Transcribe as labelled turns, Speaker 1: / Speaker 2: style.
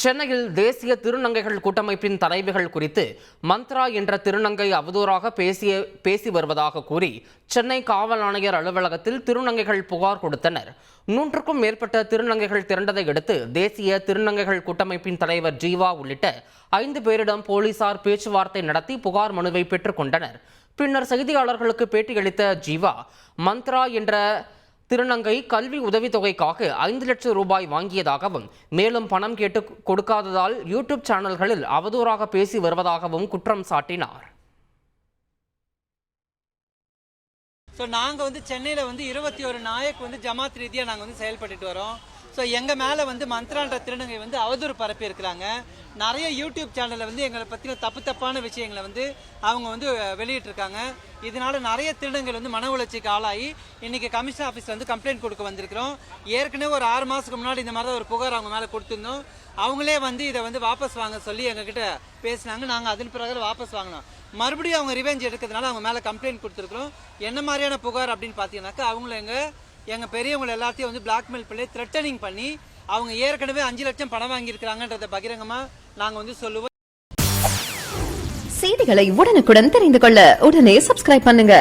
Speaker 1: சென்னையில் தேசிய திருநங்கைகள் கூட்டமைப்பின் தலைவிகள் குறித்து மந்த்ரா என்ற திருநங்கை அவதூறாக பேசி வருவதாக கூறி சென்னை காவல் ஆணையர் அலுவலகத்தில் திருநங்கைகள் புகார் கொடுத்தனர். 100க்கும் மேற்பட்ட திருநங்கைகள் திரண்டதை அடுத்து தேசிய திருநங்கைகள் கூட்டமைப்பின் தலைவர் ஜீவா உள்ளிட்ட 5 பேரிடம் போலீசார் பேச்சுவார்த்தை நடத்தி புகார் மனுவை பெற்றுக் கொண்டனர். பின்னர் செய்தியாளர்களுக்கு பேட்டியளித்த ஜீவா, மந்த்ரா என்ற திருநங்கை கல்வி உதவித்தொகைக்காக 5 லட்சம் ரூபாய் வாங்கியதாகவும் மேலும் பணம் கேட்டு கொடுக்காததால் யூடியூப் சேனல்களில் அவதூறாக பேசி வருவதாகவும் குற்றம் சாட்டினார்.
Speaker 2: நாங்கள் சென்னையில் 21 நாயக் ஜமாத் ரீதியாக நாங்கள் செயல்பட்டு வரோம். எங்கள் மேலே மந்த்ரான்ற திருநங்கை அவதூறு பரப்பி இருக்கிறாங்க. நிறைய யூடியூப் சேனலில் எங்களை பற்றின தப்பான விஷயங்களை அவங்க வெளியிட்டிருக்காங்க. இதனால நிறைய திருநங்கைகள் மன உளைச்சிக்கு ஆளாகி இன்னைக்கு கமிஷனர் ஆஃபீஸில் கம்ப்ளைண்ட் கொடுக்க வந்திருக்கிறோம். ஏற்கனவே ஒரு 6 மாதத்துக்கு முன்னாடி இந்த மாதிரி தான் ஒரு புகார் அவங்க மேலே கொடுத்துருந்தோம். அவங்களே இதை வாபஸ் வாங்க சொல்லி எங்ககிட்ட பேசினாங்க. நாங்கள் அதன் பிரகாரம் வாபஸ் வாங்கினோம். மறுபடியும் அவங்க ரிவெஞ்ச் எடுக்கிறதுனால அவங்க மேலே கம்ப்ளைண்ட் கொடுத்துருக்குறோம். என்ன மாதிரியான புகார் அப்படின்னு பார்த்தீங்கன்னாக்கா, அவங்கள எங்கள் பெரியவங்களை எல்லாத்தையும் பிளாக்மெயில் பண்ணி த்ரெட்டனிங் பண்ணி அவங்க ஏற்கனவே 5 லட்சம் பணம் வாங்கியிருக்கிறாங்கன்றதை பகிரங்கமாக நாங்கள் சொல்லுவோம்.
Speaker 3: செய்திகளை உடனுக்குடன் தெரிந்து கொள்ள உடனே சப்ஸ்கிரைப் பண்ணுங்க.